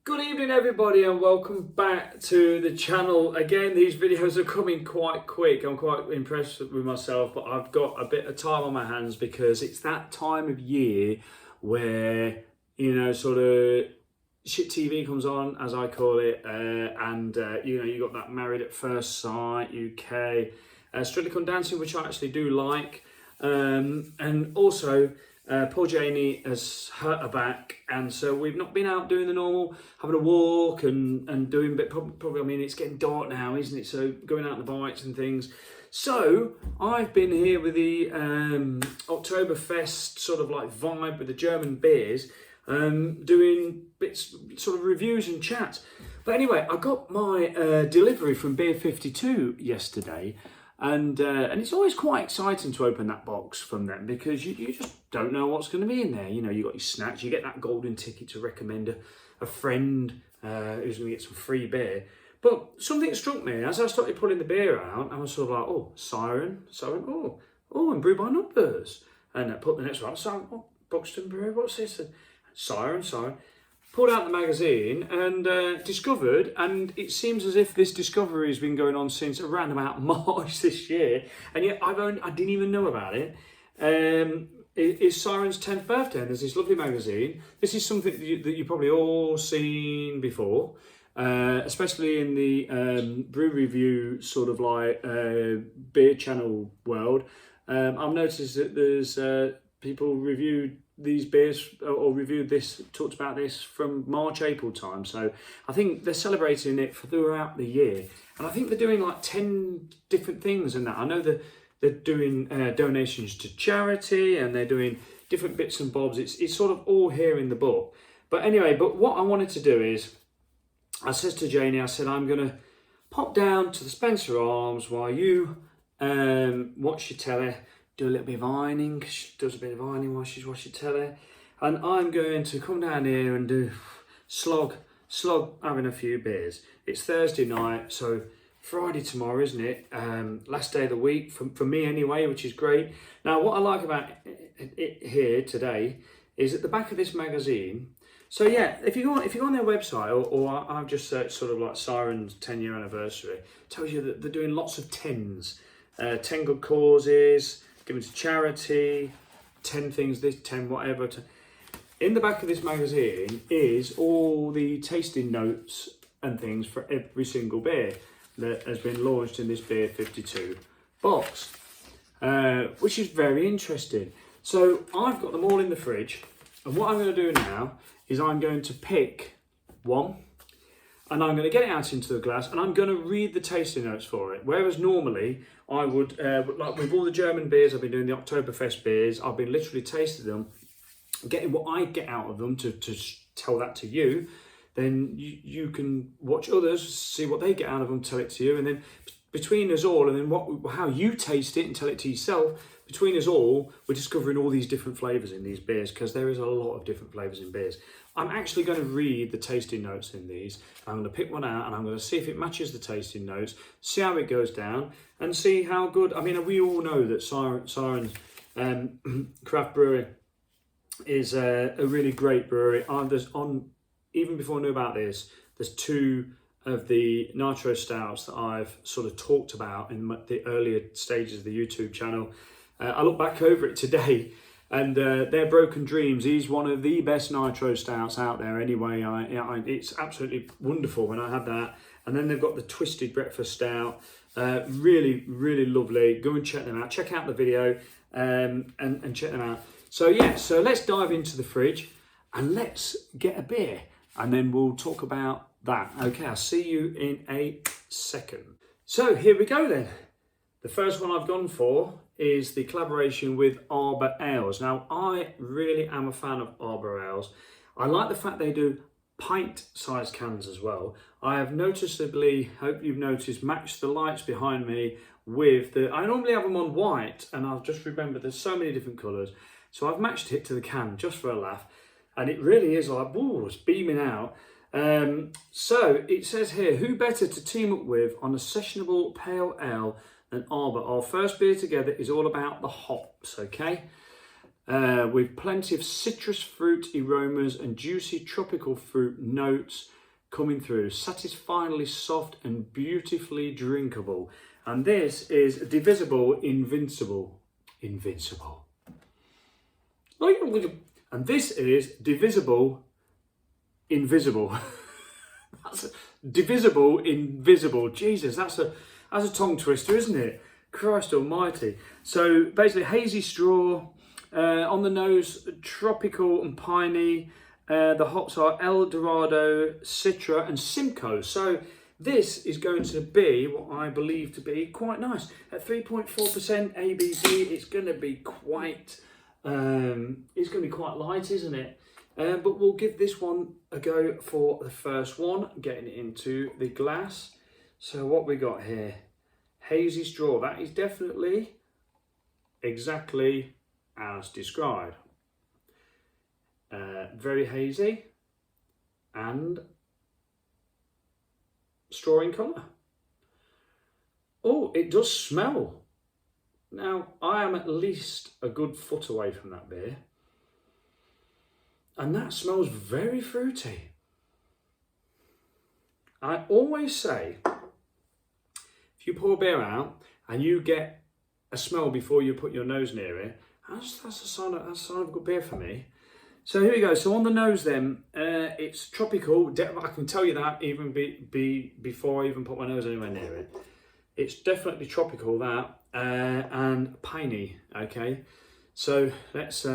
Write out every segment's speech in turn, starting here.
Good evening everybody and welcome back to the channel. Again, these videos are coming quite quick. I'm quite impressed with myself, but I've got a bit of time on my hands because it's that time of year where, sort of shit TV comes on, as I call it, and you got that Married at First Sight UK, Strictly Come Dancing, which I actually do like, and also poor Janie has hurt her back, and so we've not been out doing the normal, having a walk and doing a bit, probably, I mean, it's getting dark now, isn't it? So going out on the bikes and things. So I've been here with the Oktoberfest sort of like vibe with the German beers, doing bits, sort of reviews and chats. But anyway, I got my delivery from Beer 52 yesterday. And it's always quite exciting to open that box from them because you just don't know what's going to be in there. You know, you got your snacks, you get that golden ticket to recommend a friend who's going to get some free beer. But something struck me as I started pulling the beer out. I was sort of like, oh, Siren, and Brew by Numbers. And I put the next one, Siren, Buxton Brew, what's this? And Siren. Pulled out the magazine and discovered, and it seems as if this discovery has been going on since around about March this year, and yet I didn't even know about it. It's Siren's 10th birthday, and there's this lovely magazine. This is something that you've probably all seen before, especially in the brew review sort of like beer channel world. I've noticed that there's people reviewed these beers or reviewed this, talked about this from March, April time. So I think they're celebrating it throughout the year. And I think they're doing like 10 different things in that. I know that they're doing donations to charity and they're doing different bits and bobs. It's sort of all here in the book. But anyway, what I wanted to do is, I said to Janie, I said, I'm going to pop down to the Spencer Arms while you watch your telly, do a little bit of ironing. She does a bit of ironing while she's watching telly. And I'm going to come down here and do slog having a few beers. It's Thursday night, so Friday tomorrow, isn't it? Last day of the week, for me anyway, which is great. Now, what I like about it here today is at the back of this magazine. So yeah, if you go on their website, or I've just searched sort of like Siren's 10-year anniversary, it tells you that they're doing lots of 10s. 10 good causes, given to charity, 10 things, this, 10 whatever. In the back of this magazine is all the tasting notes and things for every single beer that has been launched in this Beer 52 box, which is very interesting. So I've got them all in the fridge, and what I'm going to do now is I'm going to pick one, and I'm going to get it out into the glass, and I'm going to read the tasting notes for it. Whereas normally I would, like with all the German beers, I've been doing the Oktoberfest beers, I've been literally tasting them, getting what I get out of them to tell that to you. Then you can watch others, see what they get out of them, tell it to you, and then between us all, and then how you taste it and tell it to yourself, between us all, we're discovering all these different flavours in these beers, because there is a lot of different flavours in beers. I'm actually going to read the tasting notes in these. I'm going to pick one out and I'm going to see if it matches the tasting notes, see how it goes down, and see how good. I mean, we all know that Siren's craft brewery is a really great brewery. Even before I knew about this, there's two of the nitro stouts that I've sort of talked about in the earlier stages of the YouTube channel. I look back over it today, and their Broken Dreams is one of the best nitro stouts out there anyway. It's absolutely wonderful when I had that. And then they've got the Twisted Breakfast Stout, really, really lovely. Go and check them out. Check out the video and check them out. So yeah, so let's dive into the fridge and let's get a beer, and then we'll talk about that. Okay, I'll see you in a second. So here we go then. The first one I've gone for is the collaboration with Arbor Ales. Now, I really am a fan of Arbor Ales. I like the fact they do pint-sized cans as well. I have noticeably, hope you've noticed, matched the lights behind me with the, I normally have them on white, and I've just remembered there's so many different colours. So I've matched it to the can just for a laugh. And it really is like, whoa, it's beaming out. So it says here, who better to team up with on a sessionable pale ale than Arbor? Our first beer together is all about the hops, okay? with plenty of citrus fruit aromas and juicy tropical fruit notes coming through. Satisfyingly soft and beautifully drinkable. And this is Divisible Invincible. Invincible. And this is Divisible Invisible. That's Divisible Invisible. Jesus, that's a tongue twister, isn't it? Christ almighty. So basically hazy straw, on the nose, tropical and piney. The hops are El Dorado, Citra and Simcoe. So this is going to be what I believe to be quite nice. At 3.4% ABV, it's going to be quite light, isn't it? But we'll give this one a go for the first one, getting it into the glass. So what we got here? Hazy straw. That is definitely exactly as described. Very hazy and straw in colour. Oh, it does smell. Now, I am at least a good foot away from that beer. And that smells very fruity. I always say, if you pour a beer out and you get a smell before you put your nose near it, that's a sign of a good beer for me. So here we go. So on the nose then, it's tropical. I can tell you that even before I even put my nose anywhere near it. It's definitely tropical, that, and piney, okay? So let's,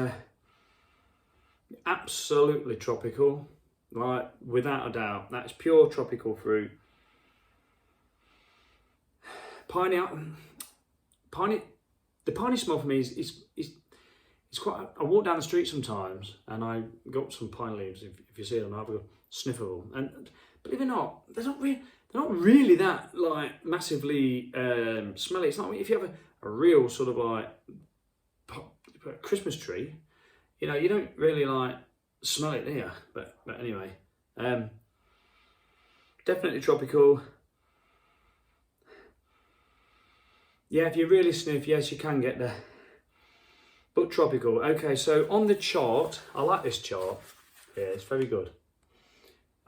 absolutely tropical, right, without a doubt. That's pure tropical fruit. Piney, the piney smell for me is quite. I walk down the street sometimes and I got some pine leaves. If you see them, I have a sniff of them. And believe it or not, they're not really that like massively smelly. It's not if you have a real sort of like Christmas tree, you know, you don't really like smell it here. But anyway, definitely tropical. Yeah, if you really sniff, yes, you can get there. But tropical. Okay, so on the chart, I like this chart. Yeah, it's very good.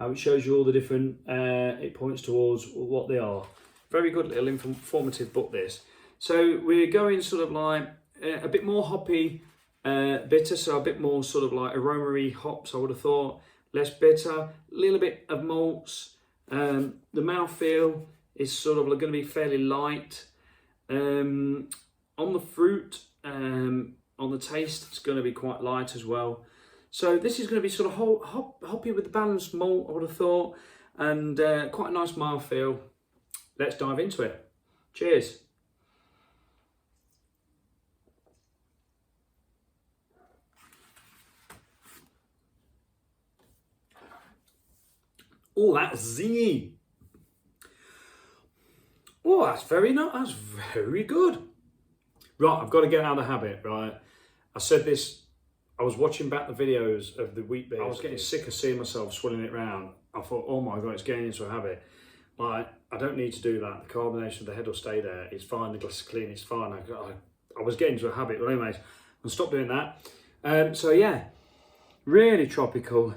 It shows you all the different, it points towards what they are. Very good little informative book, this. So we're going sort of like a bit more hoppy, bitter, so a bit more sort of like aromaty hops, I would have thought. Less bitter, a little bit of malts. The mouthfeel is sort of going to be fairly light. On the fruit, on the taste, it's going to be quite light as well. So this is going to be sort of hoppy with the balanced malt, I would have thought, and quite a nice mouthfeel. Let's dive into it. Cheers. Oh, that's zingy. Oh, that's very nice. That's very good. Right, I've got to get out of the habit, right? I said this, I was watching back the videos of the wheat beers. I was getting sick of seeing myself swilling it round. I thought, oh my God, it's getting into a habit. Like, I don't need to do that. The carbonation of the head will stay there. It's fine, the glass is clean, it's fine. I was getting into a habit, but anyways, I'll stop doing that. So yeah, really tropical.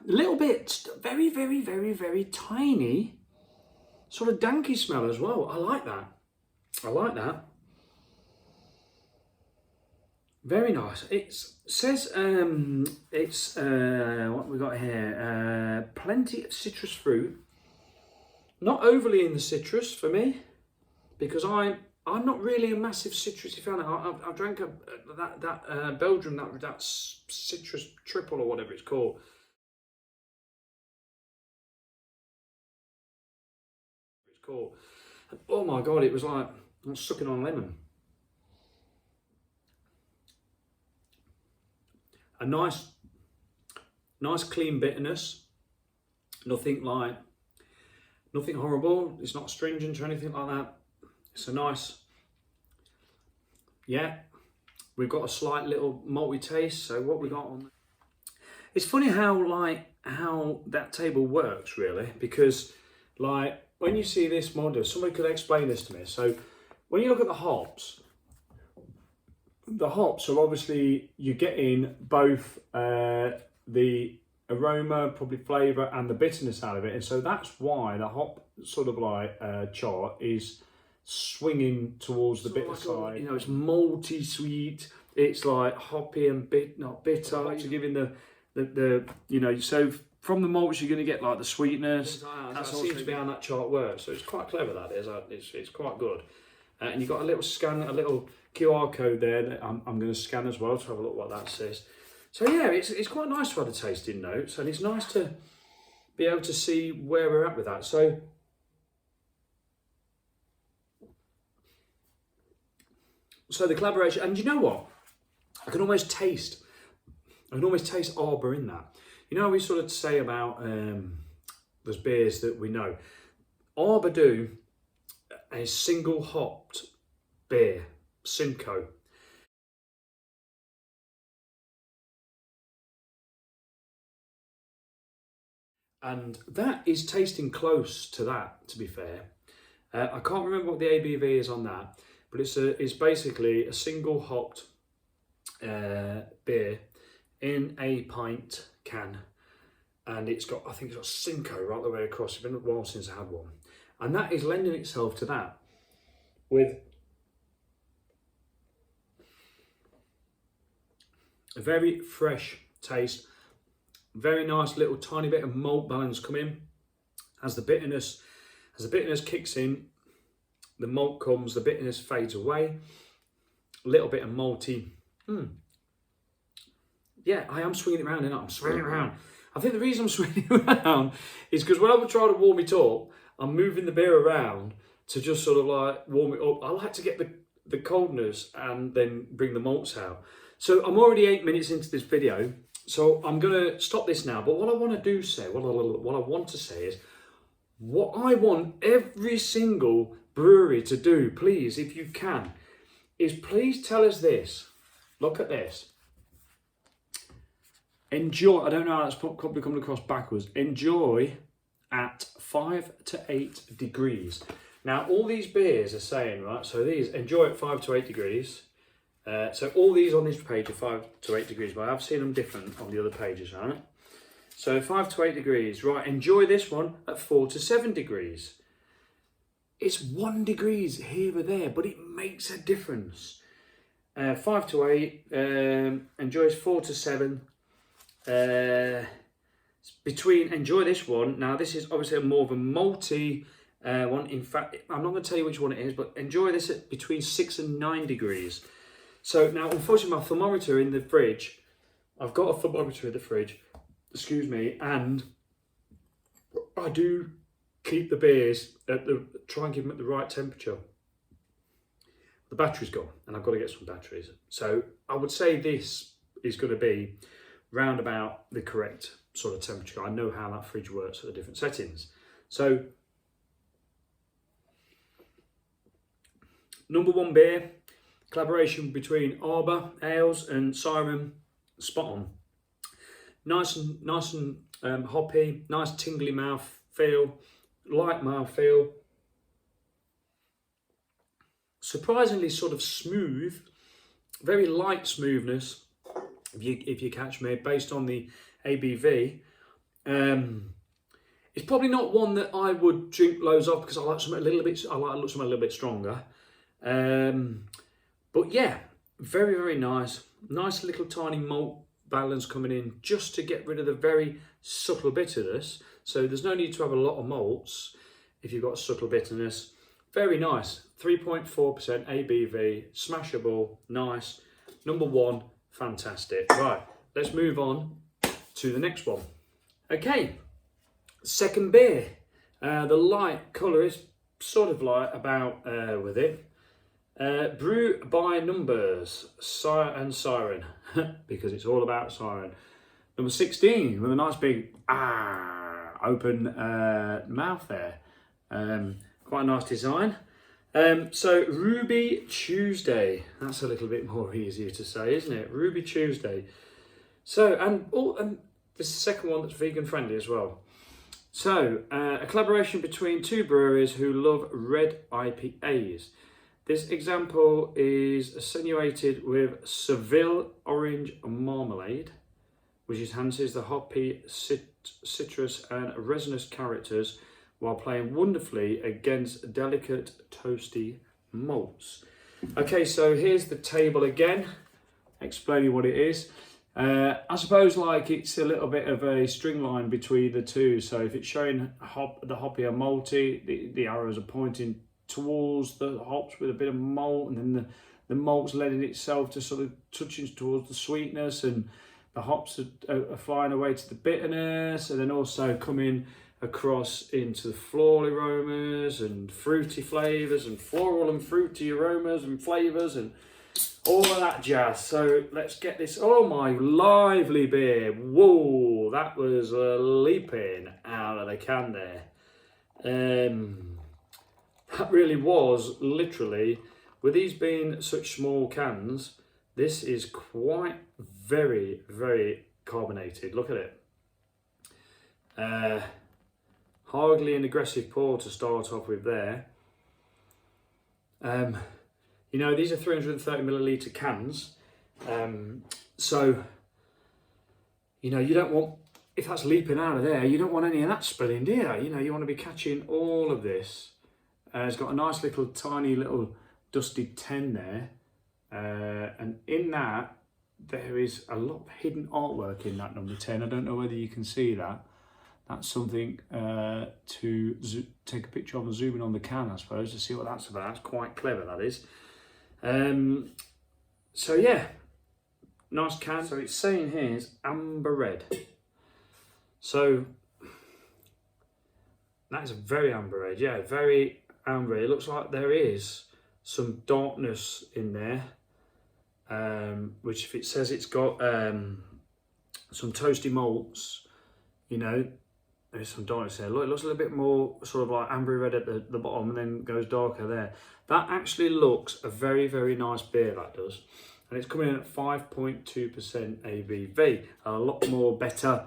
A little bit, very, very, very, very tiny, sort of danky smell as well. I like that. I like that. Very nice. It says it's what we got here. Plenty of citrus fruit. Not overly in the citrus for me, because I'm not really a massive citrusy fan. I've drank that Belgium that citrus triple or whatever it's called. Oh my God, it was like I'm sucking on a lemon. A nice clean bitterness. Nothing horrible. It's not astringent or anything like that. It's a nice, yeah. We've got a slight little malty taste. So what we got on? It's funny how that table works really, because like when you see this model, somebody could explain this to me. So when you look at the hops, the hops are obviously, you're getting both the aroma, probably flavour, and the bitterness out of it, and so that's why the hop sort of like chart is swinging towards the bitter side. You know, it's malty sweet, it's like hoppy and not bitter. You're giving the you know, so from the malts you're going to get like the sweetness. That seems to be how that chart works. So it's quite clever, that is. It's quite good. And you've got a little scan, a little QR code there that I'm going to scan as well to have a look what that says. So yeah, it's quite nice to have the tasting notes, and it's nice to be able to see where we're at with that. So the collaboration, and you know what? I can almost taste arbor in that. You know, we sort of say about those beers that we know. Arbor do a single hopped beer, Simcoe. And that is tasting close to that, to be fair. I can't remember what the ABV is on that, but it's basically a single hopped beer in a pint can, and I think it's got Simcoe right the way across. It's been a while since I had one, and that is lending itself to that with a very fresh taste, very nice little tiny bit of malt balance come in as the bitterness kicks in. The malt comes, the bitterness fades away, a little bit of malty. Yeah, I am swinging it around, and I'm swinging it around. I think the reason I'm swinging it around is because when I would try to warm it up, I'm moving the beer around to just sort of like warm it up. I like to get the coldness and then bring the malts out. So I'm already 8 minutes into this video, so I'm going to stop this now. But what I want to say is, what I want every single brewery to do, please, if you can, is please tell us this. Look at this. Enjoy, I don't know how that's probably coming across backwards. Enjoy at 5 to 8 degrees. Now, all these beers are saying, right, so these, enjoy at 5 to 8 degrees. So all these on this page are 5 to 8 degrees, but I've seen them different on the other pages, right? So 5 to 8 degrees, right, enjoy this one at 4 to 7 degrees. It's 1 degrees here or there, but it makes a difference. 5 to 8, enjoys 4 to 7. Enjoy this one. Now this is obviously more of a malty one. In fact, I'm not going to tell you which one it is, but enjoy this at between 6 and 9 degrees. So now, unfortunately, my thermometer in the fridge, I've got a thermometer in the fridge, excuse me, and I do keep the beers try and give them at the right temperature. The battery's gone, and I've got to get some batteries. So I would say this is going to be round about the correct sort of temperature. I know how that fridge works at the different settings. So, number one beer, collaboration between Arbor Ales and Siren, spot on. Nice and hoppy, nice tingly mouth feel, light mouth feel. Surprisingly sort of smooth, very light smoothness, if you catch me, based on the ABV. It's probably not one that I would drink loads of because I like something a little bit stronger. But yeah, very, very nice. Nice little tiny malt balance coming in just to get rid of the very subtle bitterness. So there's no need to have a lot of malts if you've got subtle bitterness. Very nice. 3.4% ABV, smashable, nice. Number one, fantastic. Right, let's move on to the next one. Okay, second beer. The light colour is sort of light about with it. Brew by numbers, and Siren, because it's all about Siren. Number 16, with a nice big open mouth there. Quite a nice design. So Ruby Tuesday, that's a little bit more easier to say, isn't it? Ruby Tuesday. So, and this is the second one that's vegan friendly as well. So, a collaboration between two breweries who love red IPAs. This example is attenuated with Seville orange marmalade, which enhances the hoppy citrus and resinous characters while playing wonderfully against delicate toasty malts. Okay, so here's the table again, explaining what it is. I suppose like it's a little bit of a string line between the two. So if it's showing the hoppy and malty, the arrows are pointing towards the hops with a bit of malt, and then the malt's lending itself to sort of touching towards the sweetness, and the hops are flying away to the bitterness, and then also coming across into the floral aromas and fruity flavours and floral and fruity aromas and flavours and all of that jazz. So let's get this. Oh, my lively beer. Whoa, that was leaping out of the can there. That really was literally, with these being such small cans, this is quite very, very carbonated. Look at it. Hardly an aggressive pour to start off with there. You know, these are 330 milliliter cans. So, you know, you don't want, if that's leaping out of there, you don't want any of that spilling, do you? You know, you want to be catching all of this. It's got a nice little, tiny little dusty 10 there. And in that, there is a lot of hidden artwork in that number 10. I don't know whether you can see that. That's something to take a picture of and zoom in on the can, I suppose, to see what that's about. That's quite clever, that is. So yeah, nice can. So it's saying here is amber red. So that is a very amber red, yeah, very amber. It looks like there is some darkness in there, which if it says it's got some toasty malts, you know, there's some darkness there. Look, it looks a little bit more sort of like amber red at the bottom and then goes darker there. That actually looks a very, very nice beer, that does. And it's coming in at 5.2% ABV. A lot more better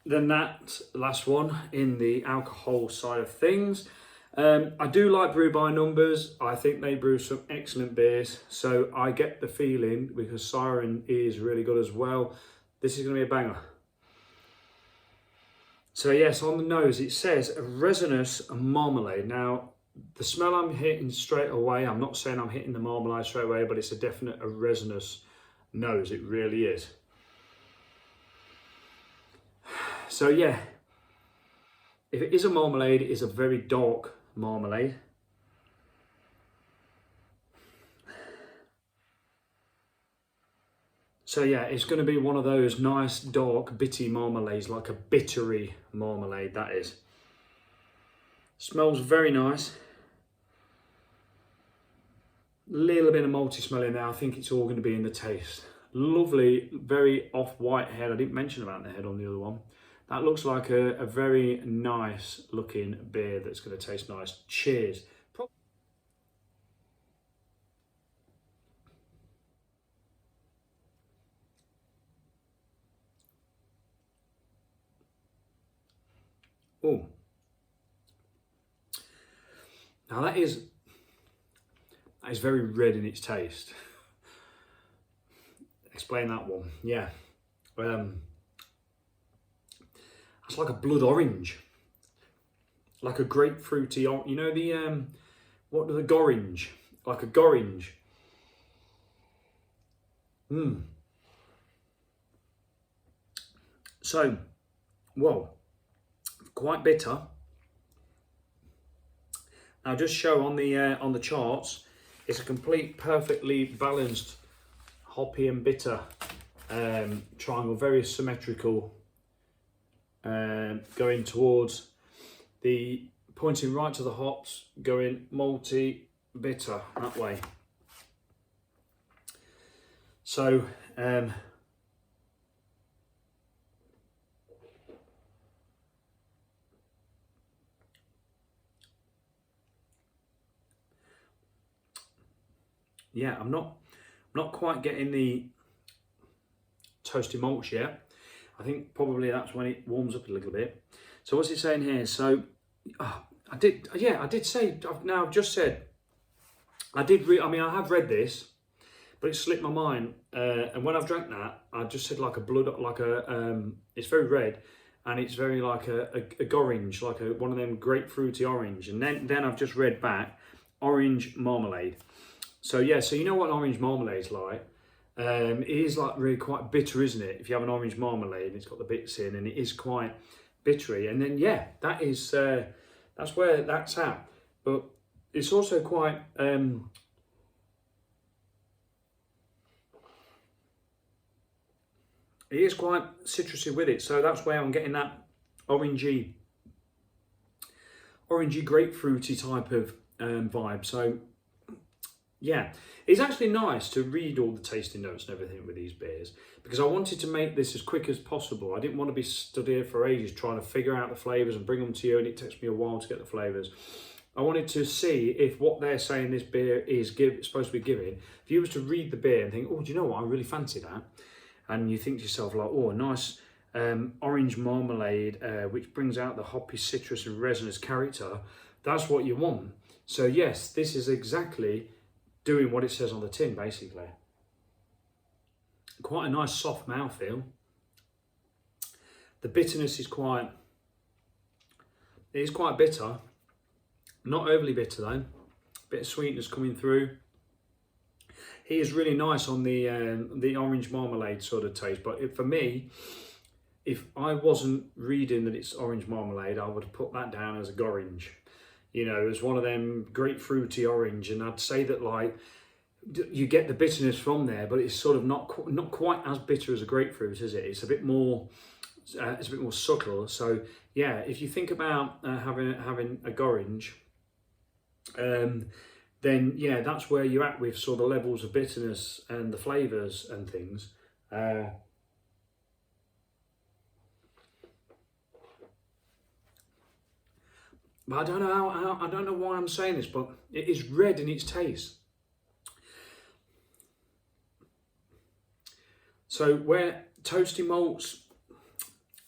than that last one in the alcohol side of things. I do like Brew by Numbers. I think they brew some excellent beers. So I get the feeling, because Siren is really good as well, this is going to be a banger. So yes, on the nose it says a resinous marmalade. Now, the smell I'm hitting straight away, I'm not saying I'm hitting the marmalade straight away, but it's a definite resinous nose, it really is. So yeah, if it is a marmalade, it is a very dark marmalade. So yeah, it's going to be one of those nice dark bitty marmalades, like a bittery marmalade, that is. Smells very nice. Little bit of malty smell in there. I think it's all going to be in the taste. Lovely, very off-white head. I didn't mention about the head on the other one. That looks like a very nice looking beer that's going to taste nice. Cheers. Oh, now that is very red in its taste. Explain that one. Yeah, it's like a blood orange, like a grapefruity. You know the what are the gorange? Like a gorange. So, well, quite bitter. Now, just show on the charts, it's a complete, perfectly balanced hoppy and bitter triangle, very symmetrical, going towards the pointing right to the hops, going malty, bitter that way. So yeah, I'm not quite getting the toasty malts yet. I think probably that's when it warms up a little bit. So what's it saying here? So I did say, I've now just said I mean, I have read this, but it slipped my mind. And when I've drank that, I just said like a blood, like it's very red, and it's very like a orange, like one of them grapefruity orange. And then I've just read back, orange marmalade. So yeah, so you know what an orange marmalade's like. It is like really quite bitter, isn't it? If you have an orange marmalade, and it's got the bits in, and it is quite bittery. And then yeah, that's where that's at. But it's also quite it is quite citrusy with it, so that's where I'm getting that orangey grapefruity type of vibe. So yeah, it's actually nice to read all the tasting notes and everything with these beers, because I wanted to make this as quick as possible. I didn't want to be stood here for ages trying to figure out the flavours and bring them to you, and it takes me a while to get the flavours. I wanted to see if what they're saying this beer is supposed to be giving, if you was to read the beer and think, oh, do you know what, I really fancy that. And you think to yourself like, oh, a nice orange marmalade, which brings out the hoppy citrus and resinous character. That's what you want. So yes, this is exactly doing what it says on the tin, basically. Quite a nice soft mouthfeel. The bitterness is quite bitter. Not overly bitter though. Bit of sweetness coming through. He is really nice on the orange marmalade sort of taste, but for me, if I wasn't reading that it's orange marmalade, I would have put that down as a gorange, you know, as one of them grapefruity orange. And I'd say that like you get the bitterness from there, but it's sort of not quite as bitter as a grapefruit, is it? It's a bit more subtle. So yeah, if you think about having a gorange, then yeah, that's where you're at with sort of levels of bitterness and the flavours and things. But I don't know I don't know why I'm saying this, but it is red in its taste. So where toasty malts,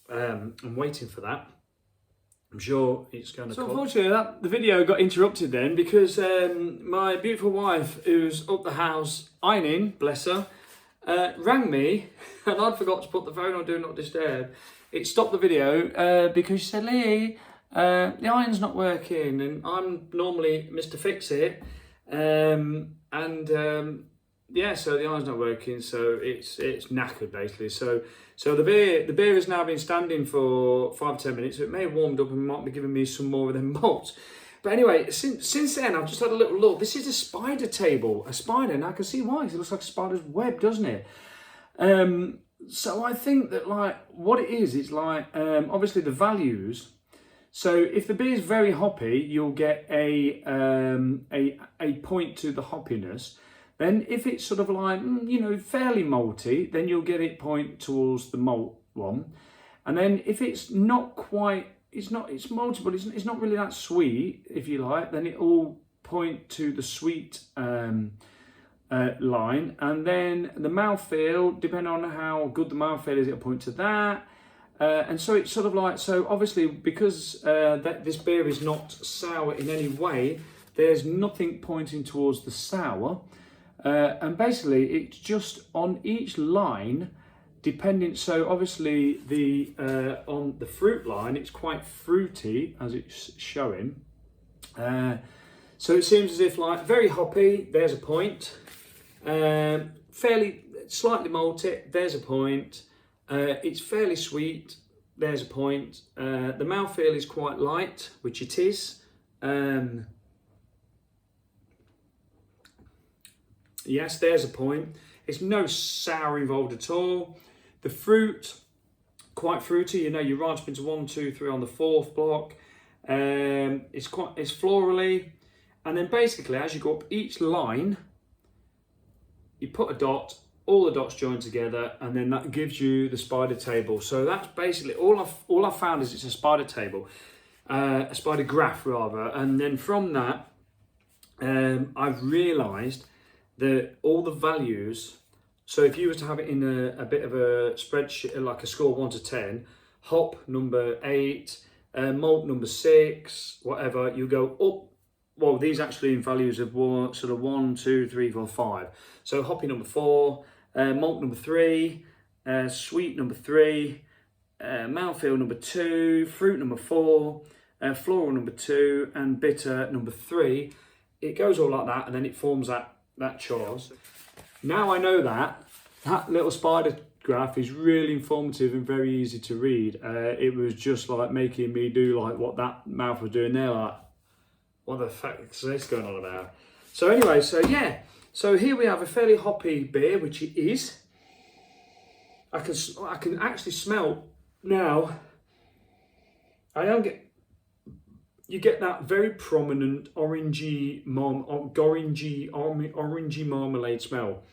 I'm waiting for that. I'm sure it's going to. So unfortunately, the video got interrupted then, because my beautiful wife, who's up the house ironing, bless her, rang me, and I'd forgot to put the phone on Do Not Disturb. It stopped the video because she said, Lee, the iron's not working, and I'm normally Mr. Fix It, yeah, so the iron's not working, so it's knackered basically. So the beer has now been standing for 5 to 10 minutes. So it may have warmed up and might be giving me some more of them malts. But anyway, since then I've just had a little look. This is a spider table, a spider, and I can see why. It looks like a spider's web, doesn't it? So I think that like what it is, it's like obviously the values. So if the beer is very hoppy, you'll get a point to the hoppiness. Then if it's sort of like, you know, fairly malty, then you'll get it point towards the malt one. And then if it's not quite, it's malty, but it's not really that sweet, if you like, then it will point to the sweet line. And then the mouthfeel, depending on how good the mouthfeel is, it'll point to that. And so it's sort of like, so obviously because this beer is not sour in any way, there's nothing pointing towards the sour. And basically it's just on each line, depending, so obviously on the fruit line, it's quite fruity as it's showing. So it seems as if like very hoppy, there's a point. Fairly slightly malty, there's a point. It's fairly sweet, there's a point. The mouthfeel is quite light, which it is. Yes, there's a point. It's no sour involved at all. The fruit, quite fruity. You know, you're right up into 1, 2, 3 on the 4th block. It's florally, and then basically as you go up each line, you put a dot. All the dots join together, and then that gives you the spider table. So that's basically all I've found is it's a spider table, a spider graph rather. And then from that, I've realised that all the values, so if you were to have it in a bit of a spreadsheet, like a score 1 to 10, hop number 8, malt number 6, whatever, you go up well, these actually in values of sort of 1, 2, 3, 4, 5. So hoppy number 4, malt number 3, sweet number 3, mouthfeel number 2, fruit number 4, floral number 2, and bitter number 3. It goes all like that, and then it forms that chart. Now I know that little spider graph is really informative and very easy to read. It was just like making me do like what that mouth was doing there, like, what the fuck is this going on about? So anyway, so yeah, so here we have a fairly hoppy beer, which it is. I can actually smell now. You get that very prominent orangey marmalade smell.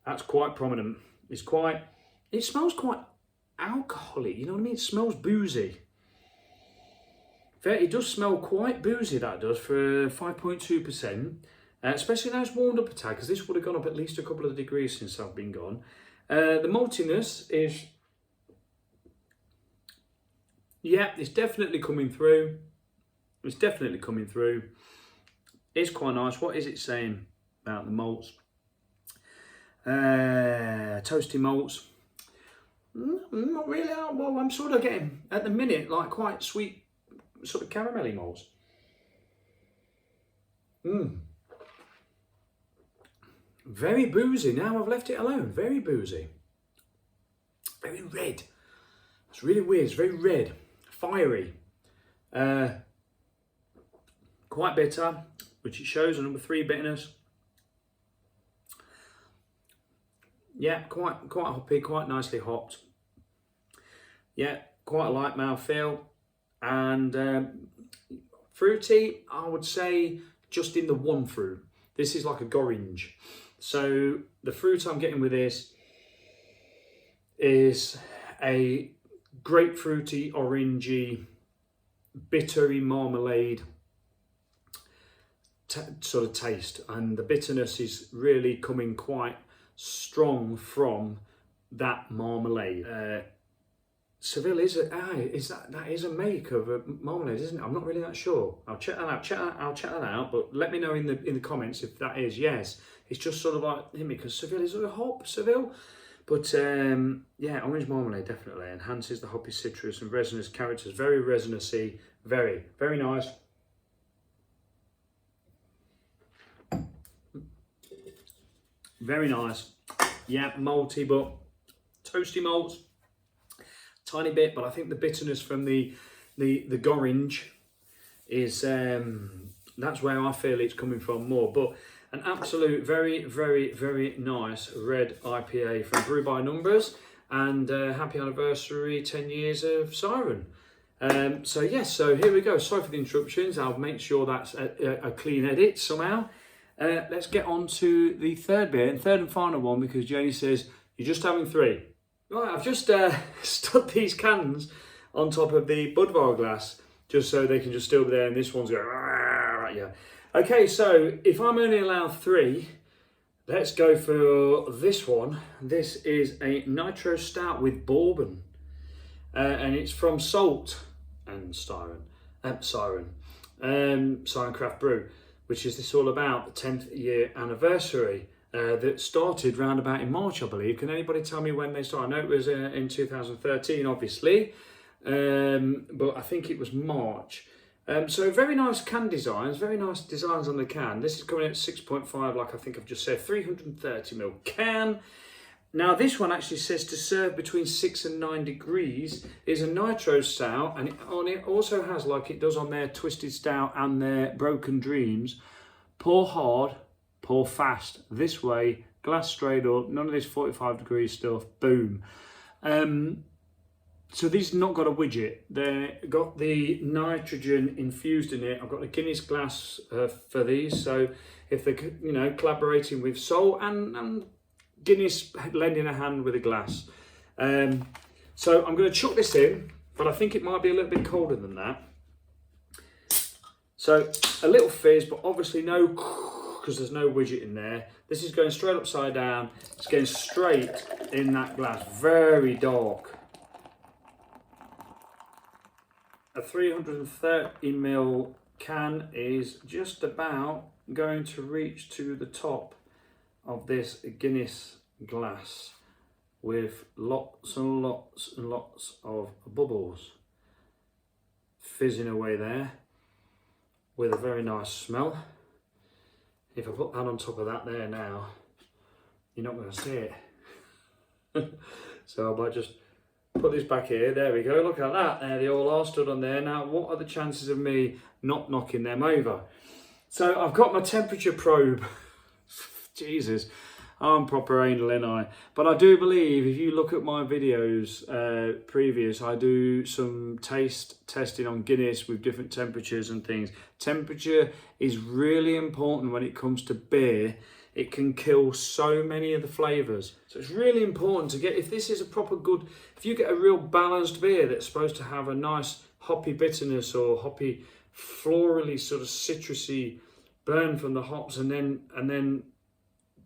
That's quite prominent. It smells quite alcoholic, you know what I mean? It smells boozy. It does smell quite boozy, that does, for 5.2%. Especially now it's warmed up a tad, because this would have gone up at least a couple of degrees since I've been gone. The maltiness is, yeah, it's definitely coming through. It's definitely coming through. It's quite nice. What is it saying about the malts? Toasty malts. Not really. Well, I'm sort of getting, at the minute, like quite sweet, sort of caramelly malts. Very boozy. Now I've left it alone. Very boozy. Very red. It's really weird. It's very red. Fiery. Quite bitter, which it shows a number 3 bitterness. Yeah, quite hoppy, quite nicely hopped. Yeah, quite a light mouthfeel. And fruity, I would say just in the one fruit. This is like a gorange. So the fruit I'm getting with this is a grapefruity, orangey, bittery marmalade sort of taste, and the bitterness is really coming quite strong from that marmalade. Seville is a make of a marmalade, isn't it? I'm not really that sure. I'll check that out. I'll check that out. But let me know in the comments if that is. Yes, it's just sort of like him, because Seville is a hop, Seville. But yeah, orange marmalade definitely enhances the hoppy citrus and resinous characters. Very resinous-y, very, very nice. Very nice. Yeah, malty, but toasty malts. Tiny bit, but I think the bitterness from the gorange is that's where I feel it's coming from more. But an absolute very, very, very nice red IPA from Brew by Numbers, and happy anniversary 10 years of Siren. So yes, so here we go. Sorry for the interruptions. I'll make sure that's a clean edit somehow. Let's get on to the third beer, and third and final one, because Janie says you're just having 3. Right, I've just stuck these cans on top of the Budvar glass just so they can just still be there, and this one's going right, yeah. Okay, so if I'm only allowed 3, let's go for this one. This is a nitro stout with bourbon, and it's from Salt and Siren Craft Brew, which is this all about the 10th year anniversary. That started round about in March, I believe. Can anybody tell me when they started? I know it was in 2013, obviously, but I think it was March. So very nice can designs, very nice designs on the can. This is coming at 6.5, like I think I've just said, 330ml can. Now this one actually says to serve between 6 and 9 degrees, is a nitro stout, and it also has, like it does on their Twisted Stout and their Broken Dreams, pour hard, pour fast, this way, glass straight up, none of this 45 degree stuff, boom. So these not got a widget, they've got the nitrogen infused in it. I've got a Guinness glass for these, so if they're, you know, collaborating with Sol and Guinness lending a hand with a glass. So I'm going to chuck this in, but I think it might be a little bit colder than that. So a little fizz, but obviously no, because there's no widget in there. This is going straight upside down. It's going straight in that glass. Very dark. A 330ml can is just about going to reach to the top of this Guinness glass with lots and lots and lots of bubbles fizzing away there with a very nice smell. If I put that on top of that there now, you're not going to see it. So I might just put this back here. There we go. Look at that. There they all are stood on there. Now, what are the chances of me not knocking them over? So I've got my temperature probe. Jesus, I'm proper anal, ain't I? But I do believe if you look at my videos previous, I do some taste testing on Guinness with different temperatures and things. Temperature is really important when it comes to beer. It can kill so many of the flavours. So it's really important to get, if this is a proper good, if you get a real balanced beer that's supposed to have a nice hoppy bitterness or hoppy, florally sort of citrusy burn from the hops and then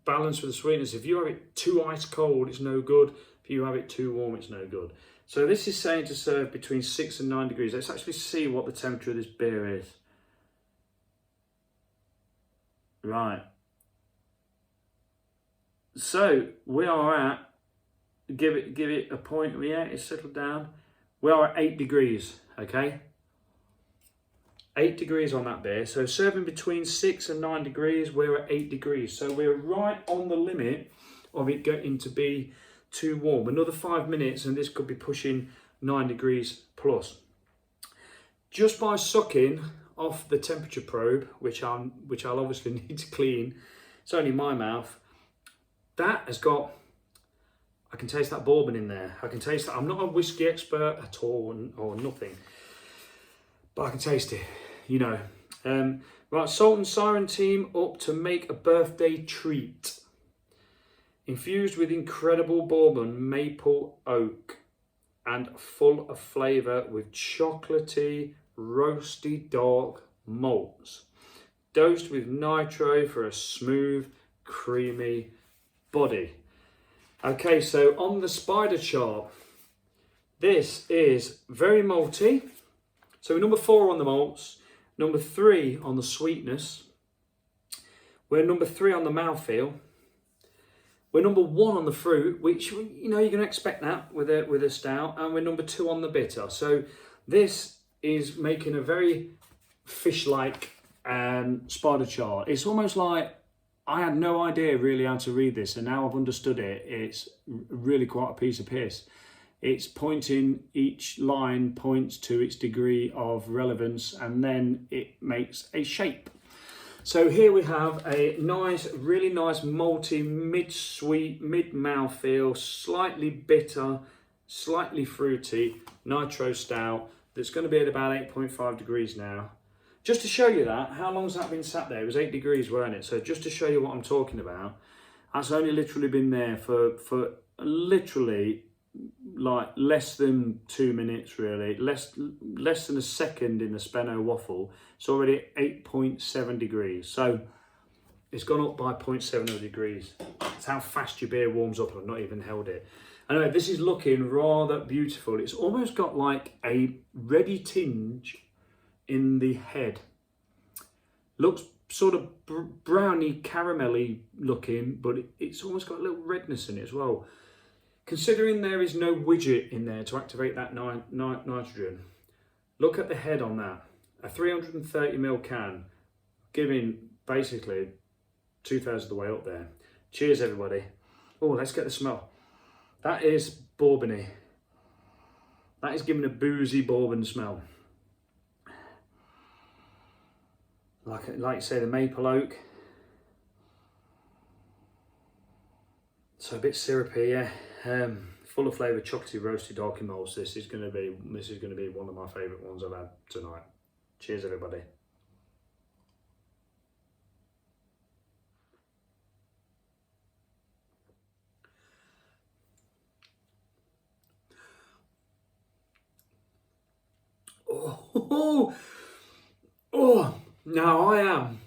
balance with the sweetness. If you have it too ice cold, it's no good. If you have it too warm, it's no good. So this is saying to serve between 6 and 9 degrees. Let's actually see what the temperature of this beer is. Right. So we are at, give it a point, yeah, it's settled down. We are at 8 degrees, okay? 8 degrees on that beer. So serving between 6 and 9 degrees, we're at 8 degrees. So we're right on the limit of it getting to be too warm. Another 5 minutes and this could be pushing 9 degrees plus. Just by sucking off the temperature probe, which I'll obviously need to clean, it's only my mouth, that has got, I can taste that bourbon in there. I can taste that. I'm not a whiskey expert at all or nothing, but I can taste it, you know. Right, Salt and Siren team up to make a birthday treat. Infused with incredible bourbon, maple oak, and full of flavour with chocolatey, roasty dark malts. Dosed with nitro for a smooth, creamy body. Okay, so on the spider chart, this is very malty. So we're number 4 on the malts, number 3 on the sweetness. We're number 3 on the mouthfeel. We're number 1 on the fruit, which, you know, you're going to expect that with a stout, and we're number 2 on the bitter. So this is making a very fish-like spider chart. It's almost like I had no idea really how to read this, and now I've understood it. It's really quite a piece of piss. It's pointing, each line points to its degree of relevance, and then it makes a shape. So here we have a nice, really nice malty, mid-sweet, mid-mouthfeel, slightly bitter, slightly fruity nitro stout that's going to be at about 8.5 degrees now. Just to show you that, how long has that been sat there? It was 8 degrees, weren't it? So just to show you what I'm talking about, that's only literally been there for literally like less than 2 minutes, really. Less than a second in the Spenno waffle. It's already at 8.7 degrees. So it's gone up by 0.7 degrees. That's how fast your beer warms up. I've not even held it. Anyway, this is looking rather beautiful. It's almost got like a reddy tinge in the head. Looks sort of browny, caramelly looking, but it's almost got a little redness in it as well. Considering there is no widget in there to activate that nitrogen, look at the head on that. A 330ml can, giving basically 2/3 of the way up there. Cheers, everybody. Oh, let's get the smell. That is bourbony. That is giving a boozy bourbon smell. Like you say, the maple oak. So a bit syrupy, yeah. Full of flavour, chocolatey, roasted, dark malts. This is going to be one of my favourite ones I've had tonight. Cheers, everybody. Oh, now I am.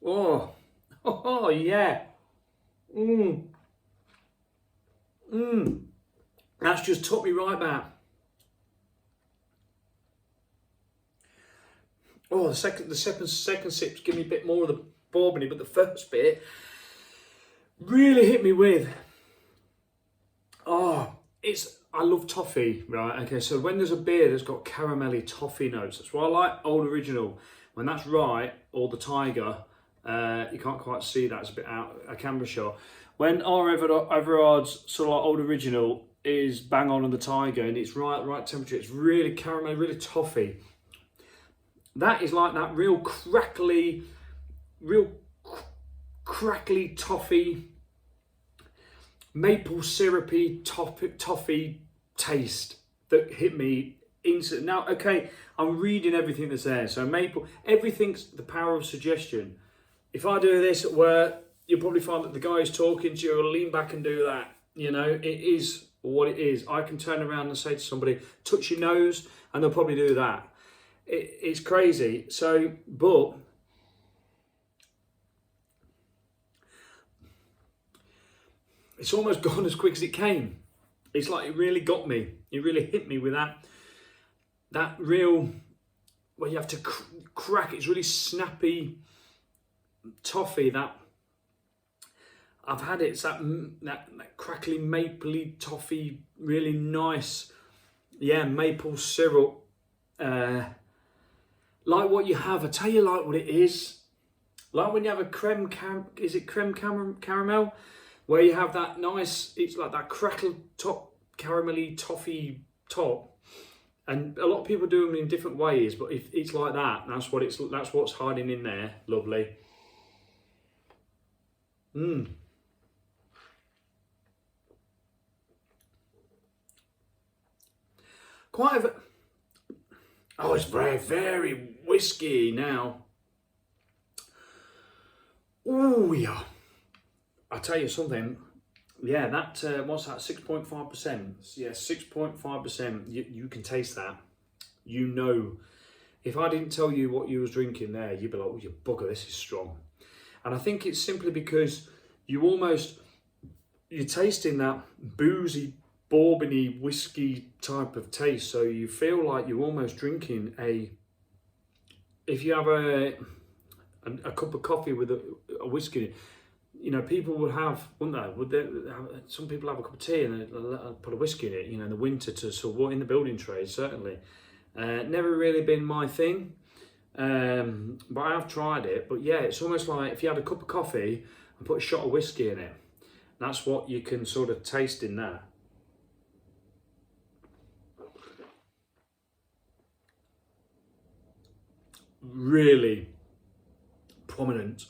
Oh, yeah. That's just took me right back. Oh, the second sips give me a bit more of the bourbony, but the first bit really hit me with. Oh, I love toffee, right? Okay, so when there's a beer that's got caramelly toffee notes, that's why I like Old Original. When that's right, or the Tiger, you can't quite see that, it's a bit out a camera shot. When our Everard's sort of like Old Original is bang on the Tiger and it's right temperature, it's really caramel, really toffee. That is like that real crackly toffee, maple syrupy toffee taste that hit me instant. Now, okay, I'm reading everything that's there. So maple, everything's the power of suggestion. If I do this at work, you'll probably find that the guy who's talking to you will lean back and do that. You know, it is what it is. I can turn around and say to somebody, touch your nose, and they'll probably do that. It's crazy. So, but it's almost gone as quick as it came. It's like it really got me. It really hit me with that real, well, you have to crack. It's really snappy toffee. That I've had it. It's that crackly mapley toffee, really nice. Yeah, maple syrup. Like what you have. I tell you, like what it is. Like when you have a creme caramel? Where you have that nice, it's like that crackle top, caramelly toffee top, and a lot of people do them in different ways. But if it's like that, that's what's hiding in there. Lovely. Oh, it's very, very whiskey now. Oh yeah. I'll tell you something. Yeah, that what's that? 6.5%. Yeah, 6.5%. You can taste that. You know, if I didn't tell you what you was drinking there, you'd be like, "Oh, you bugger! This is strong." And I think it's simply because you're tasting that boozy, bourbony whiskey type of taste. So you feel like you're almost drinking if you have a cup of coffee with a whiskey in it. You know, people would have, wouldn't they? Some people have a cup of tea and they put a whiskey in it, you know, in the winter to sort of, in the building trade, certainly. Never really been my thing, but I have tried it. But yeah, it's almost like if you had a cup of coffee and put a shot of whiskey in it, that's what you can sort of taste in that. Really prominent.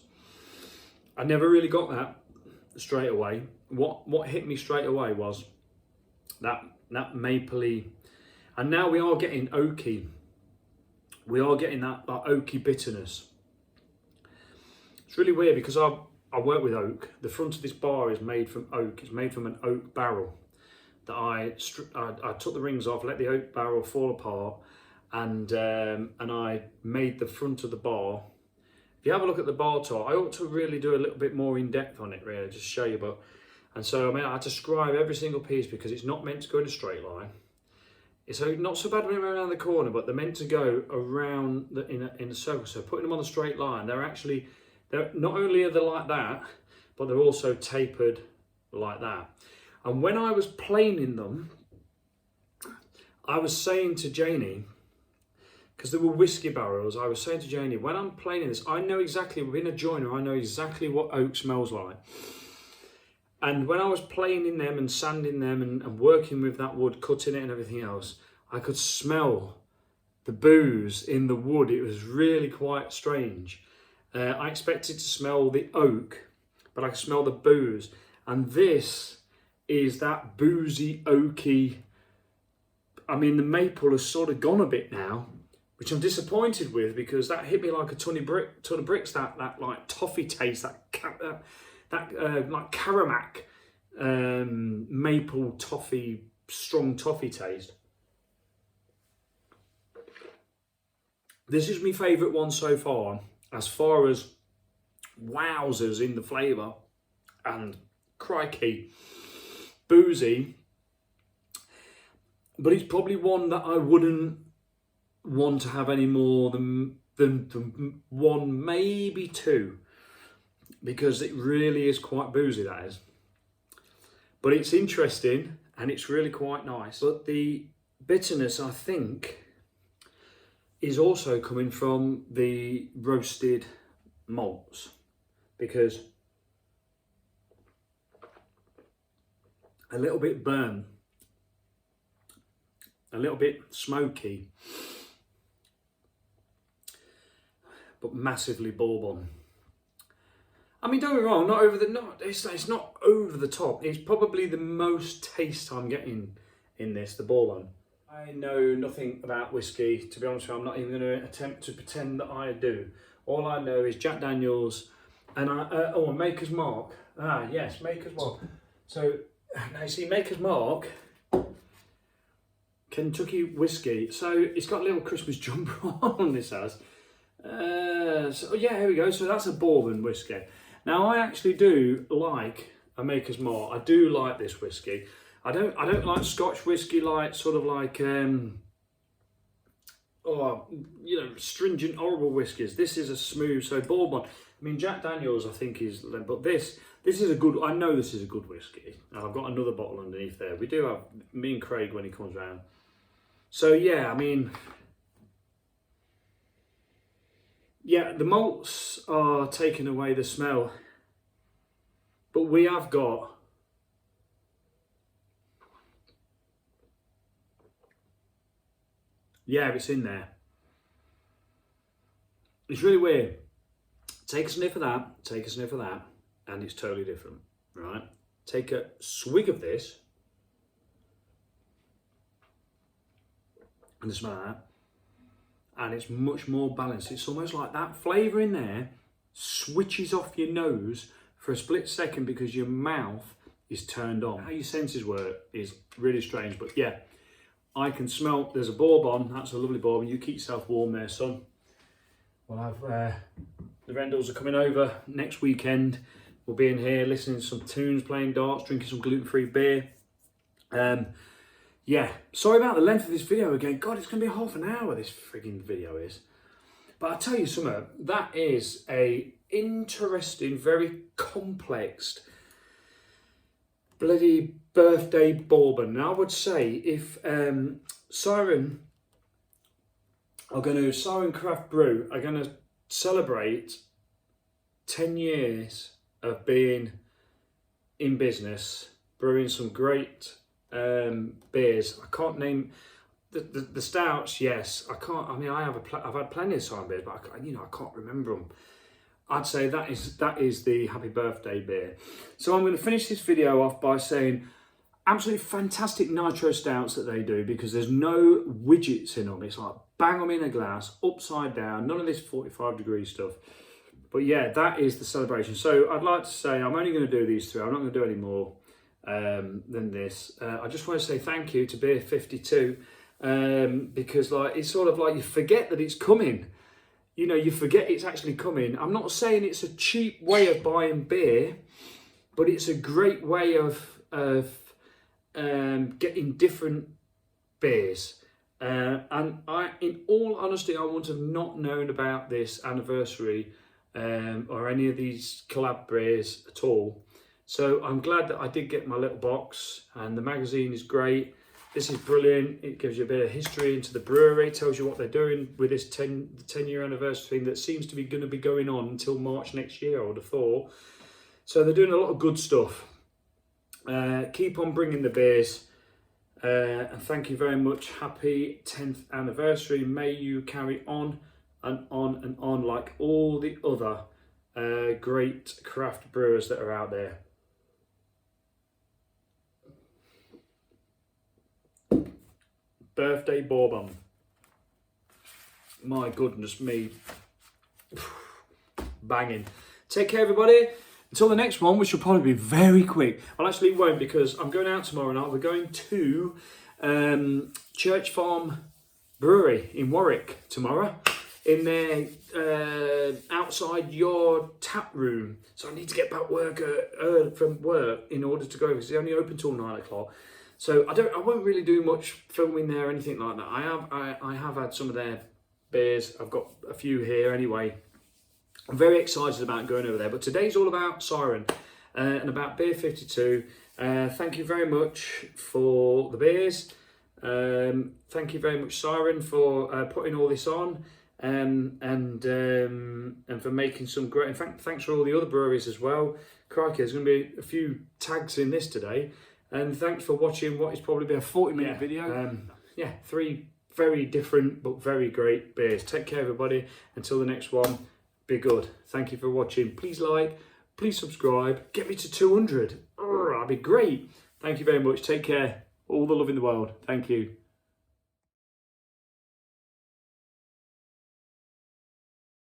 I never really got that straight away. What hit me straight away was that mapley, and now we are getting oaky. We are getting that oaky bitterness. It's really weird because I work with oak. The front of this bar is made from oak. It's made from an oak barrel that I took the rings off, let the oak barrel fall apart, and I made the front of the bar. If you have a look at the bar top, I ought to really do a little bit more in depth on it, really, just show you. And so I had to scribe every single piece because it's not meant to go in a straight line. It's not so bad when they're around the corner, but they're meant to go around in a circle. So putting them on a straight line, they're not only are they like that, but they're also tapered like that. And when I was planing them, I was saying to Janie, because there were whiskey barrels, I was saying to Janie, when I'm planing this, I know exactly, within a joiner, I know exactly what oak smells like. And when I was planing them and sanding them and working with that wood, cutting it and everything else, I could smell the booze in the wood. It was really quite strange. I expected to smell the oak, but I could smell the booze. And this is that boozy, oaky. I mean, the maple has sort of gone a bit now, which I'm disappointed with because that hit me like a ton of bricks. That like toffee taste, that like Caramac maple toffee, strong toffee taste. This is my favourite one so far as wowzers in the flavour, and crikey, boozy. But it's probably one that I wouldn't want to have any more than than one, maybe two, because it really is quite boozy, that is. But it's interesting and it's really quite nice. But the bitterness, I think, is also coming from the roasted malts, because a little bit burnt, a little bit smoky, but massively bourbon. I mean, don't get me wrong, it's not over the top. It's probably the most taste I'm getting in this, the bourbon. I know nothing about whiskey, to be honest with you. I'm not even going to attempt to pretend that I do. All I know is Jack Daniels and Maker's Mark. Ah, yes, Maker's Mark. So, now you see, Maker's Mark, Kentucky whiskey. So, it's got a little Christmas jumper on, this has. So, yeah, here we go. So, that's a bourbon whiskey. Now, I actually do like a Maker's Mark. I do like this whiskey. I don't like Scotch whiskey, like sort of like stringent, horrible whiskies. This is a smooth, so bourbon. I mean, Jack Daniels, I think is, but this is a good. I know this is a good whiskey. And I've got another bottle underneath there. We do have me and Craig when he comes round. So yeah, I mean, yeah, the malts are taking away the smell, but we have got. Yeah, it's in there. It's really weird. Take a sniff of that, take a sniff of that, and it's totally different, right? Take a swig of this, and the smell of that, and it's much more balanced. It's almost like that flavour in there switches off your nose for a split second because your mouth is turned on. How your senses work is really strange, but yeah. I can smell, there's a bourbon, that's a lovely bourbon. You keep yourself warm there, son. We'll have, the Rendals are coming over next weekend. We'll be in here listening to some tunes, playing darts, drinking some gluten-free beer. Yeah, sorry about the length of this video again. God, it's going to be half an hour, this frigging video is. But I'll tell you something, that is a interesting, very complex bloody birthday bourbon. Now, I would say if Siren Craft Brew are going to celebrate 10 years of being in business, brewing some great beers. I can't name the stouts. Yes, I can't. I mean, I've had plenty of Siren beers, but I can't remember them. I'd say that is the happy birthday beer. So I'm going to finish this video off by saying absolutely fantastic nitro stouts that they do, because there's no widgets in them. It's like bang them in a glass, upside down, none of this 45-degree stuff. But yeah, that is the celebration. So I'd like to say I'm only going to do these three. I'm not going to do any more than this. I just want to say thank you to Beer 52 because it's sort of like you forget that it's coming. You know, you forget it's actually coming. I'm not saying it's a cheap way of buying beer, but it's a great way of getting different beers. And in all honesty, I wouldn't have not known about this anniversary or any of these collab beers at all. So I'm glad that I did get my little box, and the magazine is great. This is brilliant. It gives you a bit of history into the brewery. It tells you what they're doing with this 10-year anniversary thing that seems to be going to be going on until March next year, I would have thought. So they're doing a lot of good stuff. Keep on bringing the beers. And thank you very much. Happy 10th anniversary. May you carry on and on and on like all the other great craft brewers that are out there. Birthday bourbon. My goodness me. Banging. Take care, everybody. Until the next one, which will probably be very quick. Well, actually it won't, because I'm going out tomorrow night. We're going to Church Farm Brewery in Warwick tomorrow, in their outside your tap room. So I need to get back from work in order to go, because it's only open till 9 o'clock. So I won't really do much filming there or anything like that. I have had some of their beers. I've got a few here anyway. I'm very excited about going over there, but today's all about Siren and about Beer 52. Thank you very much for the beers. Thank you very much, Siren, for putting all this on and for making some great. In fact, thanks for all the other breweries as well. Crikey, there's going to be a few tags in this today. And thanks for watching what is probably be a 40-minute video. Yeah, 3 very different but very great beers. Take care, everybody. Until the next one. Be good. Thank you for watching. Please like, please subscribe. Get me to 200. That'd be great. Thank you very much. Take care. All the love in the world. Thank you.